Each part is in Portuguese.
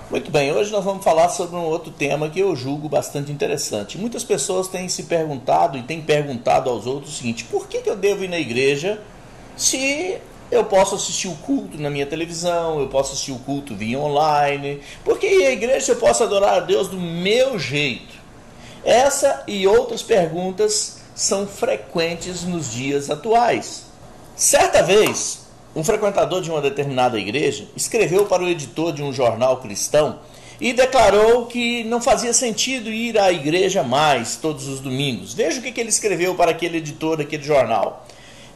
Muito bem, hoje nós vamos falar sobre um outro tema que eu julgo bastante interessante. Muitas pessoas têm se perguntado e têm perguntado aos outros o seguinte: por que eu devo ir na igreja se eu posso assistir o culto na minha televisão, eu posso assistir o culto via online? Por que ir à igreja se eu posso adorar a Deus do meu jeito? Essa e outras perguntas são frequentes nos dias atuais. Certa vez, um frequentador de uma determinada igreja escreveu para o editor de um jornal cristão e declarou que não fazia sentido ir à igreja mais todos os domingos. Veja o que ele escreveu para aquele editor daquele jornal.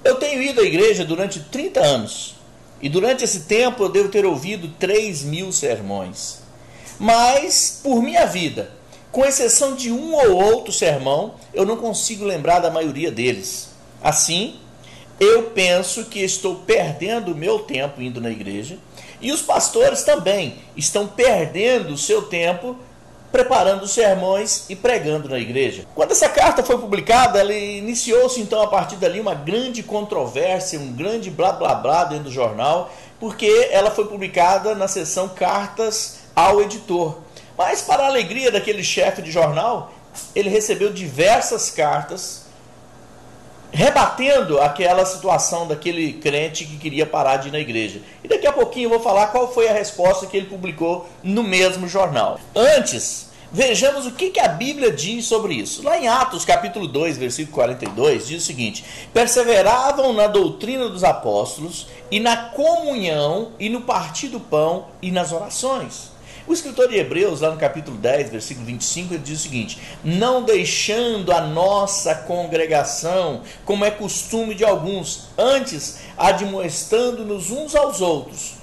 Eu tenho ido à igreja durante 30 anos e durante esse tempo eu devo ter ouvido 3.000 sermões. Mas, por minha vida, com exceção de um ou outro sermão, eu não consigo lembrar da maioria deles. Assim, eu penso que estou perdendo o meu tempo indo na igreja e os pastores também estão perdendo o seu tempo preparando os sermões e pregando na igreja. Quando essa carta foi publicada, ela iniciou-se então a partir dali uma grande controvérsia, um grande blá blá blá dentro do jornal, porque ela foi publicada na seção Cartas ao Editor. Mas para a alegria daquele chefe de jornal, ele recebeu diversas cartas rebatendo aquela situação daquele crente que queria parar de ir na igreja. E daqui a pouquinho eu vou falar qual foi a resposta que ele publicou no mesmo jornal. Antes, vejamos o que a Bíblia diz sobre isso. Lá em Atos capítulo 2, versículo 42, diz o seguinte: perseveravam na doutrina dos apóstolos e na comunhão e no partir do pão e nas orações. O escritor de Hebreus, lá no capítulo 10, versículo 25, ele diz o seguinte: não deixando a nossa congregação, como é costume de alguns, antes admoestando-nos uns aos outros,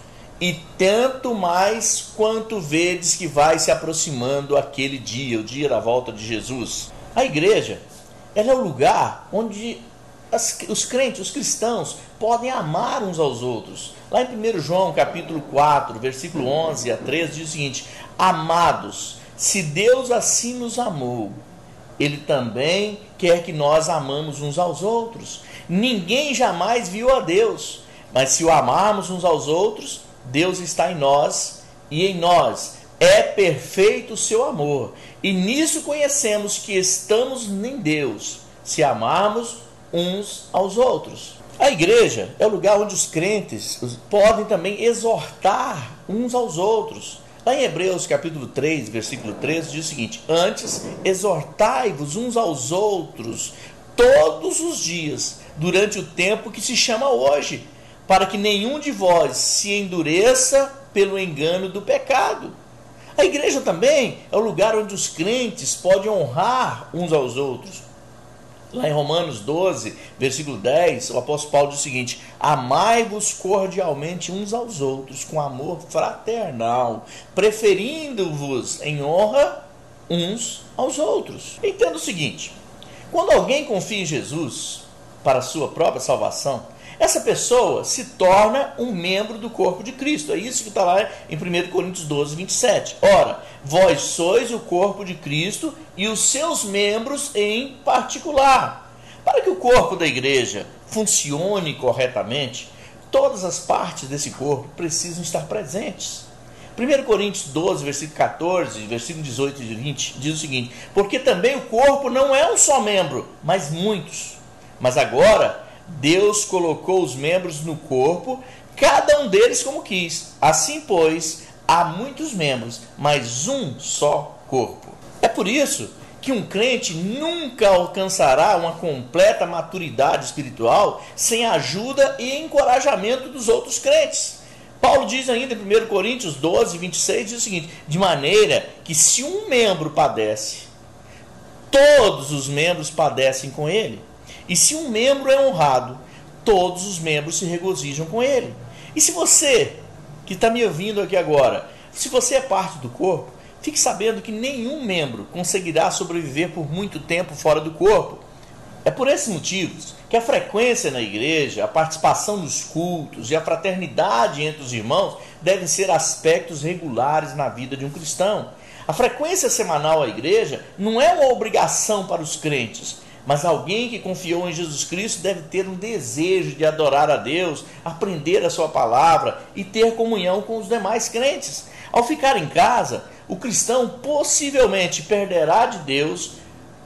e tanto mais quanto vedes que vai se aproximando aquele dia, o dia da volta de Jesus. A igreja, ela é o lugar onde os crentes, os cristãos, podem amar uns aos outros. Lá em 1 João capítulo 4, versículo 11 a 13, diz o seguinte: amados, se Deus assim nos amou, Ele também quer que nós amamos uns aos outros. Ninguém jamais viu a Deus, mas se o amarmos uns aos outros, Deus está em nós e em nós é perfeito o seu amor. E nisso conhecemos que estamos em Deus, se amarmos uns aos outros. A igreja é o lugar onde os crentes podem também exortar uns aos outros. Lá em Hebreus capítulo 3, versículo 13, diz o seguinte: antes exortai-vos uns aos outros todos os dias, durante o tempo que se chama hoje, para que nenhum de vós se endureça pelo engano do pecado. A igreja também é o lugar onde os crentes podem honrar uns aos outros. Lá em Romanos 12, versículo 10, o apóstolo Paulo diz o seguinte: amai-vos cordialmente uns aos outros com amor fraternal, preferindo-vos em honra uns aos outros. Entenda o seguinte: quando alguém confia em Jesus para a sua própria salvação, essa pessoa se torna um membro do corpo de Cristo. É isso que está lá em 1 Coríntios 12, 27. Ora, vós sois o corpo de Cristo e os seus membros em particular. Para que o corpo da igreja funcione corretamente, todas as partes desse corpo precisam estar presentes. 1 Coríntios 12, versículo 14, versículo 18 e 20, diz o seguinte: porque também o corpo não é um só membro, mas muitos. Mas agora Deus colocou os membros no corpo, cada um deles como quis. Assim, pois, há muitos membros, mas um só corpo. É por isso que um crente nunca alcançará uma completa maturidade espiritual sem a ajuda e encorajamento dos outros crentes. Paulo diz ainda em 1 Coríntios 12, 26, diz o seguinte: de maneira que se um membro padece, todos os membros padecem com ele. E se um membro é honrado, todos os membros se regozijam com ele. E se você, que está me ouvindo aqui agora, se você é parte do corpo, fique sabendo que nenhum membro conseguirá sobreviver por muito tempo fora do corpo. É por esses motivos que a frequência na igreja, a participação nos cultos e a fraternidade entre os irmãos devem ser aspectos regulares na vida de um cristão. A frequência semanal à igreja não é uma obrigação para os crentes, mas alguém que confiou em Jesus Cristo deve ter um desejo de adorar a Deus, aprender a sua palavra e ter comunhão com os demais crentes. Ao ficar em casa, o cristão possivelmente perderá de Deus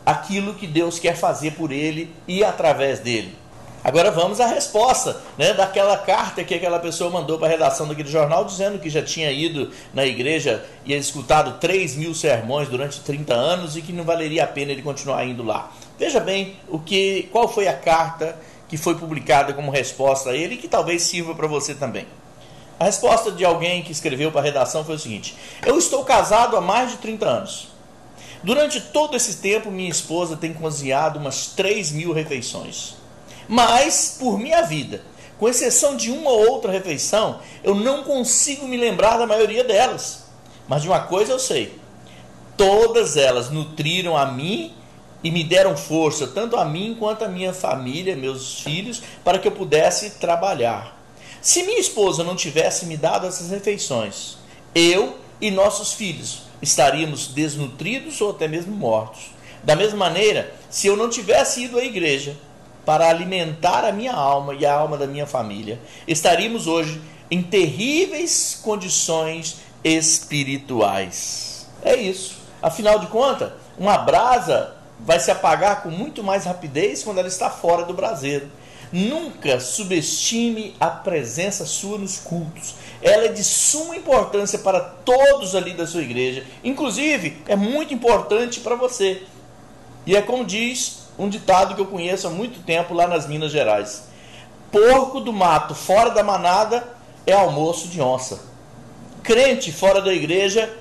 aquilo que Deus quer fazer por ele e através dele. Agora vamos à resposta, daquela carta que aquela pessoa mandou para a redação daquele jornal, dizendo que já tinha ido na igreja e escutado 3.000 sermões durante 30 anos e que não valeria a pena ele continuar indo lá. Veja bem qual foi a carta que foi publicada como resposta a ele e que talvez sirva para você também. A resposta de alguém que escreveu para a redação foi o seguinte: eu estou casado há mais de 30 anos. Durante todo esse tempo, minha esposa tem cozinhado umas 3.000 refeições. Mas, por minha vida, com exceção de uma ou outra refeição, eu não consigo me lembrar da maioria delas. Mas de uma coisa eu sei: todas elas nutriram a mim e me deram força, tanto a mim quanto a minha família, meus filhos, para que eu pudesse trabalhar. Se minha esposa não tivesse me dado essas refeições, eu e nossos filhos estaríamos desnutridos ou até mesmo mortos. Da mesma maneira, se eu não tivesse ido à igreja para alimentar a minha alma e a alma da minha família, estaríamos hoje em terríveis condições espirituais. É isso. Afinal de contas, uma brasa vai se apagar com muito mais rapidez quando ela está fora do braseiro. Nunca subestime a presença sua nos cultos. Ela é de suma importância para todos ali da sua igreja. Inclusive, é muito importante para você. E é como diz um ditado que eu conheço há muito tempo lá nas Minas Gerais: porco do mato fora da manada é almoço de onça. Crente fora da igreja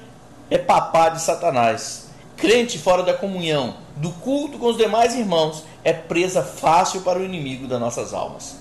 é papá de Satanás. Crente fora da comunhão, do culto com os demais irmãos, é presa fácil para o inimigo das nossas almas.